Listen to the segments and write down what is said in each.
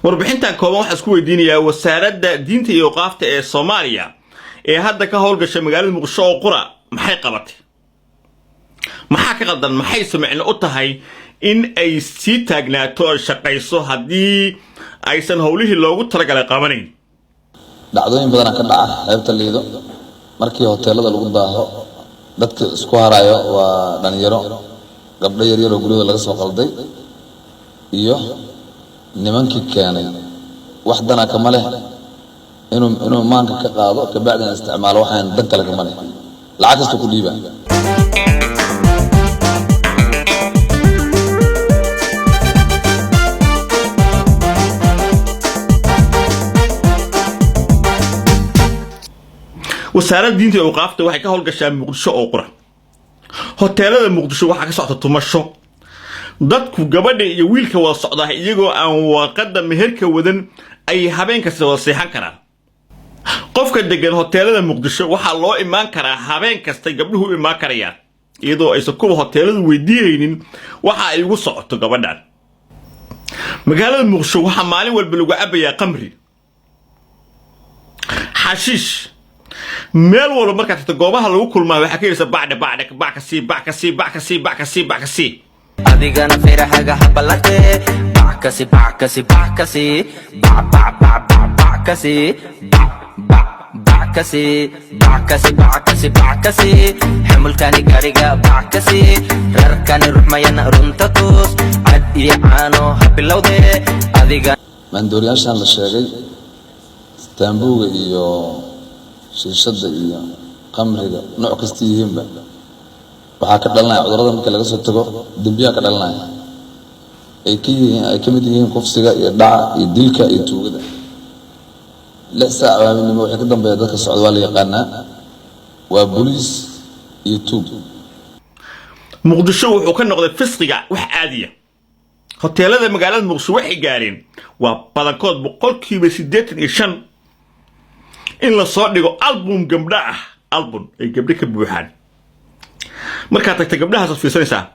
warbixintan kooban waxa isku weydiinaya wasaaradda diinta iyo awqaafta ee Soomaaliya ee hadda ka howlgashay magaalada Muqdisho oo qura maxay qabatay maxaa ka qaldan maxay samicno u tahay in ay si taagnaato shaqayso hadii aysan howlihii loogu talagalay qabanayn dhacdooyin badan ka dhaca qaybta liido markii hoteelada lagu daaho dadka isku harayo waa dhalinyaro gabdho yar yar oo guriyada laga soo qalday iyo nimankii keenay wax dana kama leh inuu maanka ka qaado ka bacdina isticmaalo waxaan dan kale kama leh lacag kasta ku dhiiba wasaaradda diinta iyo awqaafta waxay ka howlgashaa Muqdisho oo qura hoteelada Muqdisho waxa ka socda tumasho dadku gabadha iyo wiilka wada socda iyagoo aan waqada meherka wadan ay habeenka soo seexan karaan qofka degan hoteelada Muqdisho waxa loo imaan karaa habeen kasta gabdhuhu imaan karayaan iyadoo aysan kuwa hoteeladu weydiinaynin waxa ay ugu socoto gabadhan magaalada Muqdisho waxa maalin walba lagu cabayaa qamri xashiish meel walba marka tagto goobaha lagu kulmaa waxa ka yirsa backa adigana feerahaga habalate backasi xamulkani gariga backasi rarkani ruxmayana runta toos cad iyo caano habilowde adiga mandooriyaashan la sheegay Istanbul iyo shirshada iyo qamriga nooc kasta yihiinba waxa ka dhalanaya cudurada marka laga soo tago dambiya ka dhalanaya ay kamid yihiin kufsiga iyo dhaca iyo dilka iyo tuugada la saacaabinimo waxa ka dambeeya dadka socod waa la yaqaanaa waa booliis iyo tuug Muqdisho wuxuu ka noqday fisqiga wax caadiya hoteelada magaalada Muqdisho waxay gaareen waa badankood 85% in la soo dhigo album gabdha ah album ay gabdho ka buuxaan marka tagta gabdhaha soo fiirsanaysa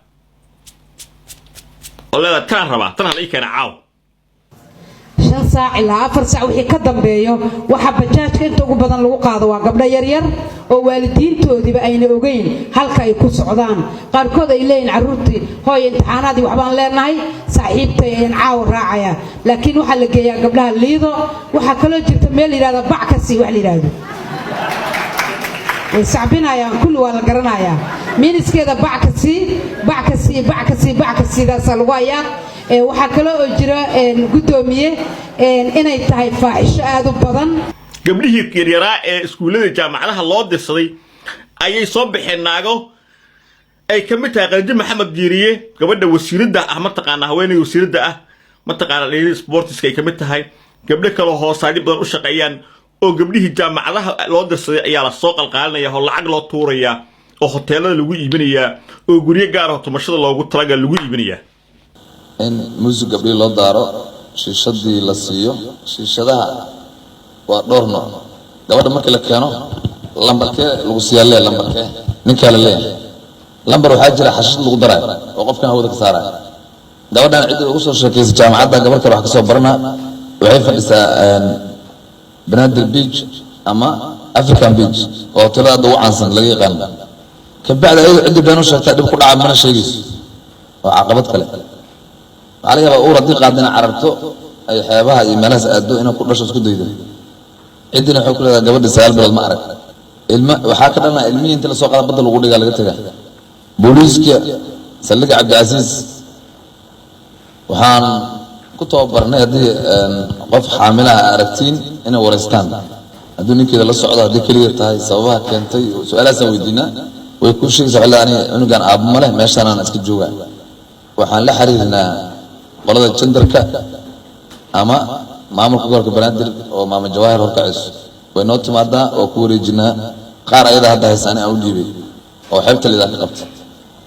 olada tan la ikana caaw 5 saac ilaa 4 saac wixii ka dambeeyo waxa bajaajka inta ugu badan lagu qaado waa gabdho yar yar oo waalidiintoodiba ayna ogeyn halka ay ku socdaan qaarkood ay leeyeen caruurtii hooy imtixaanaadii waxbaan leenahay saaxiibtay ayaan caaw raacaya laakiin waxa la geeyaa gabdhaha liido waxa kale jirta meel yiraahdo backasi wax la yiraahdo way saabinayaan kullu waa la garanayaa miniskeeda backasi daas lagu hayaa waxa kale oo jira gudoomiye inay tahay faaxisho aad u badan gabdhihii yaryara ee iskuulada jaamacadaha loo dirsaday ayay soo bixeen naago ay kamid tahay Qanji Maxamed Diiriye gabadha wasiiradda ah ma taqaan haweeney wasiiradda ah ma taqaan leeyahay sportiska ay kamid tahay gabdho kale hoosaadi badan u shaqeeyaan oo gabdhihii jaamacadaha loo dirsaday ayaa la soo qalqaalinaya oo lacag loo tuuraya oo hoteelada lagu iibinaya oo guriyo gaar ah tumashada loogu talagalay lagu iibinaya in music gabdhi loo daaro shiishadii la siiyo shiishadaha waa dhowr nooc gabadha markii la keeno lambarkee lagu siiyay lambarkee ninka la leeyahay lambar waxa jira xashid lagu daray oo qofkan hawada ka saaray gabadhan cid ugu soo sheekaysa jaamacadda gabar kale wax ka soo barna waxay fadhisaa Banadil Beach ama African Beach oo hoteelada ugu caansan laga yaqaan ka bacda ay cid baan u sheegtay dib ku dhaca mana sheegis oo caqabad kale عليها بقول دي قاعدين عربتو أي حيابها يملاس أدو إنه كل رش اسكت يده عندنا حكوا هذا جبل السهل بالمعركة وحكى لنا علميا أنت لسوق على بدل وقولي قال لك بوليس كي سلك عبد العزيز وحان كنت أبرنا هذه قف حاملها أركتين إنه ورستان أدوني كذا للصعود هذه كلية تاي سواها كانت سؤالها سوي دينا ويكون شيء زعل أنا كان أب مله ما يشتغل أنا أسكت جوا وحان لا حريرنا ولد جندركا أما مامل كقول كبنادر أو مامل جواهر وركعس ونوت ماذا وكوريجنا قار أيضا هذا السنة أو جيبي أو حبت اللي ذاك قبت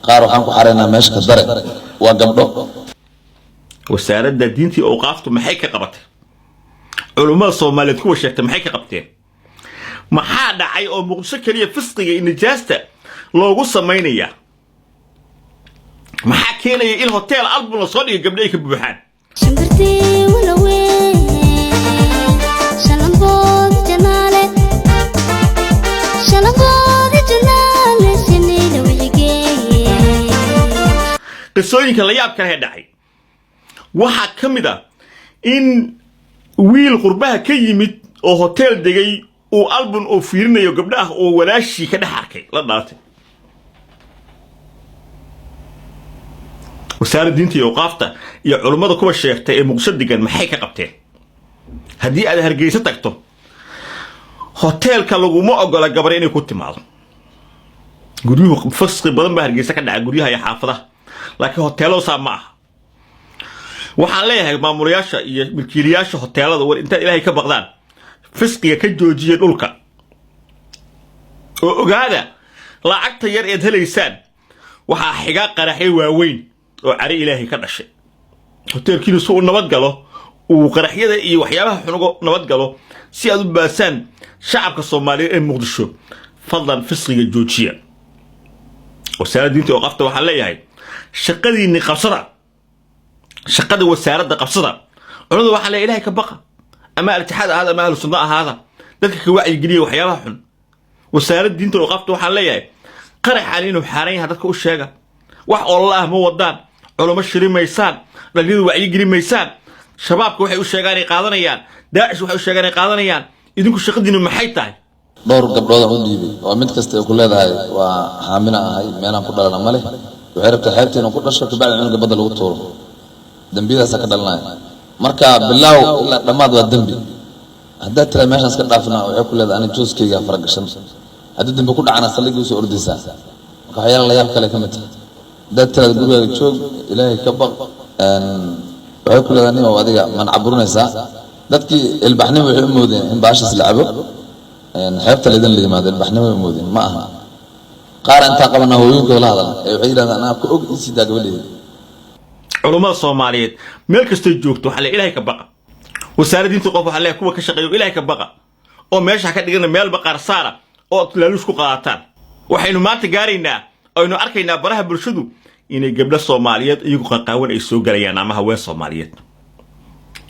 قارو حنكو حرينا ماشي كدرك وقبله wasaaradda diinta iyo awqaaftu maxay ka qabatay culimada Soomaaliyeed kuwa sheegtay maxay ka qabteen maxaa dhacay oo Muqdisho kaliya fisqiga iyo nijaasta loogu sameynaya maxaa keenaya in hotel album la soo dhigay gabdhaha ka buuxaan qisooyinka la yaab kale dhacay waxa kamida in wiil qurbaha ka yimid oo hotel degay oo album oo fiirinayo gabdhaha oo walaashi ka dhex arkay la dhaatay wasaaradda diinta iyo awqaafta iyo culimada kuwa sheegtay ee muqdisho degan maxay ka qabteen haddii aad Hargeysa tagto hotelka laguma ogola gabar inay ku timaado guryuhu fasqi badan baa Hargeysa ka dhacay guryaha iyo xaafadaha laakiin hoteelo saama ah waxaan leeyahay maamulayaasha iyo milkiilayaasha hoteelada war inta Ilaahay ka baqdaan fisqiga ka joojiye dhulka oo ogaada lacagta yar ee helaysaan waxa xiga qaraxay waaweyn oo cari Ilaahay ka dhashay hotelkiinu soo nabad galo oo qaraxyada iyo waxyaabaha xunugo nabad galo si aad u baasaan shacabka Soomaaliyeed ee Muqdisho fadlan fisqiga joojiya wasaaradda diinta oo qafta waxa leeyahay shaqadiini qabsada shaqada wasaaradda qabsada culimadu waxa leeyahay Ilaahay ka baqa ama al-ittixaad ahaada ama ahlu-sunna ahaada dadka ka wacyi geliya waxyaabaha xun wasaaradda diinta oo qafta waxa leeyahay qaraxan inuu xaaran yahay dadka u sheega wax Allah ma wadaan culimo shirimaysaan dhalinyadu wacyi gelimaysaan shabaabku waxay u sheegaan ay qaadanayaan daacish waxay u sheegaan ay qaadanayaan idinku shaqadiinu maxay tahay dhowr gabdhood oo dhiibay oo mid kasta ay ku leedahay waa xaamina ahay meelaan ku dhalana male waxay rabtaa xeebteena ku dhasho ka bacdi cunuga badda lagu tuuro dambiyadaas ka dhalanaya marka bilaaw ila dhamaad waa dambi hadda tira meeshaas ka dhaafna waxay ku leedahay aniga jooskeyga faragashan hadda dambi ku dhacana saliga soo ordaysa marka waxyaalo la yaab kale ka mid hadda tira guriga joog Ilaahay ka baq waxay ku leedahay oo adiga man caburinaysa dadkii ilbaxnimo waxay u moodeen in baashas lacabo xeebta leedan leeyimaado ilbaxnimo u moodeen ma aha qaar inta qabana hooyooyinka la hadal ee waxay yiraahdaan anaa ku og si daagabaleeyay culimada Soomaaliyeed meel kasta joogto waxa la Ilaahay ka baqa wasaaradda diinta qof waxa la kuwa ka shaqeeyo Ilaahay ka baqa oo meesha ka dhigana meel baqar saara oo laaluus ku qaataan waxaynu maanta gaaraynaa aynu arkaynaa baraha bulshadu inay gabdho Soomaaliyeed iyagu qaqaawan ay soo galayaan ama haween Soomaaliyeed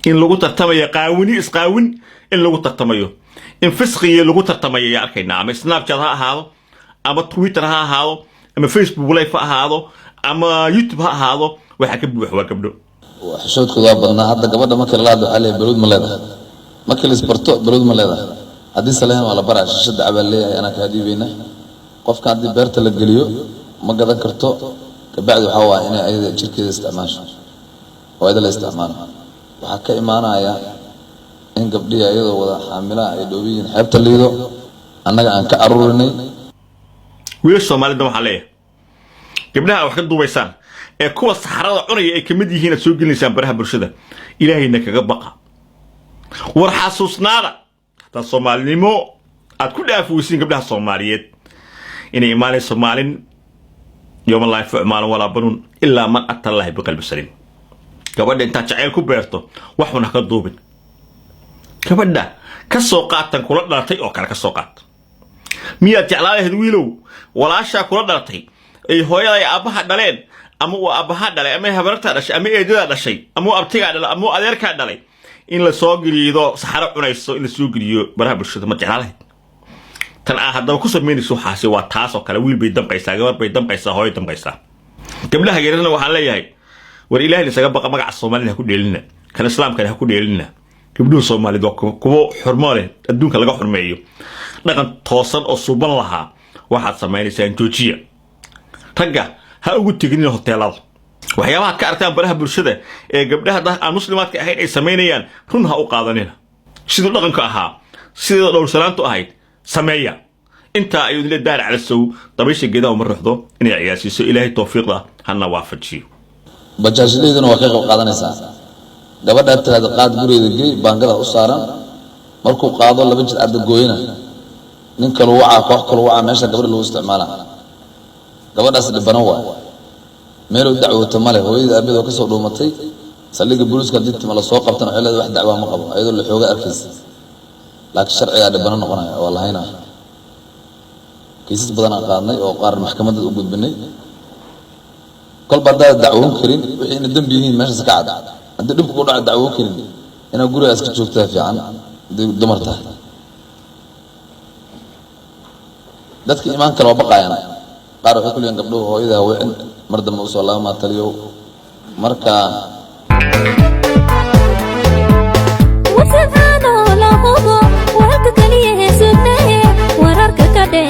in lagu tartamayo qaawini isqaawin in lagu tartamayo in fisqiga lagu tartamayo ya arkaynaa ama Snapchat ha ahaado ama Twitter ha ahaado ama Facebook live ha ahaado ama YouTube ha ahaado waxa ka buux waa gabdho xishoodkooda waa badnaa hadda gabadha marka la hadlo xalay baruud ma leedahay marka la isbarto baruud ma leedahay haddii salaam wala bara shashada cabal leeyahay ana ka diibeyna qofka haddii beerta la geliyo ma gadan karto ka bacdi waxa waa inay ayada jirkeeda isticmaasho oo ayada la isticmaalo waxa ka imaanaya in gabdhiya iyadoo wada xaamila ay dhoobiyin xeebta liido annaga aan ka aruurinay wiil Soomaalida waxa leeyahay gabdhaha wax ka duubaysaan ee kuwa saxarada cunaya ay kamid yihiin soo gelinaysan baraha bulshada Ilaahayna kaga baqa war xasuusnaada ta Soomaalinimo aad ku dhaafaysiin gabdhaha Soomaaliyeed inay iimaanay Soomaalin يوم الله يفعل مال ولا بنون إلا من أتى الله بقلب سليم كبدا أنت تعيل كبرته وحنا كذوبين كبدا كسوقات كل درتي أو كلا كسوقات مية تعلاه هدويلو ولا أشياء كل درتي أي هو يا أبها دلين أمو أبها دلين أمي هبرت هذا شيء أمي إيدي هذا شيء أمو أبتيع دلين أمو أديرك دلين إن السوق يدو سحرة ونايسو إن السوق يدو برها بالشدة ما تعلاه tan hadaba ku sameeyay soo xaasi waa taas oo kale wiil bay damqaysaa gabar bay damqaysaa hooyo damqaysaa gabdhaha geerana waxa leeyahay war Ilaahay isaga baqa magaca Soomaaliya ku dheelina kan islaamka ku dheelina gabdhuhu Soomaalidu kuwa xurmo leh adduunka laga xurmeeyo dhaqan toosan oo suuban lahaa waxaad sameeynaysaa joojiya ragga ha ugu tigin hoteelada waxyaabaha ka arkaan baraha bulshada ee gabdhaha aan muslimaadka ahayn ay sameynayaan run ha u qaadanina sidoo dhaqanka ahaa sidoo dhowrsanaantu ahayd سمية أنت أيضا للدار على السو طبيش الجدا ومرحضه إن عياسيسو إلهي توفيق له هنا وافد شيء بجاج لي ذنو وكيف قادنا ساعة قبل هذا قاد قري ذكي بانجلا أسارا مركو قاضي ولا بنت عبد الجوينة ننكر وعى كوكر وعى ماشى قبل له استعمالها قبل أصل البنوة ميلو دعوة تماله هو إذا أبيض وكسر دومتي سليق البوليس كديت مال السوق قبتنا على واحد دعوة مقبل أيضا اللي حوجة أركز لكن الشرع هذا بنا نقنا والله هنا كيسس بدنا قارني أو قارن محكمة الأبواب بني كل بعد دعوهم كريم وحين الدم بيهين ماشي سكعد الدم كل بعد دعوهم كريم أنا أقول يا أسكت شوفتها في عن دمرتها ذاتك إيمان كلام بقى يعني qaar waxay ku leeyihiin gabdhuhu hooyada haween mar dambe usoo laama taliyo marka وسبحان الله وهلك كليه سنه ورارك كده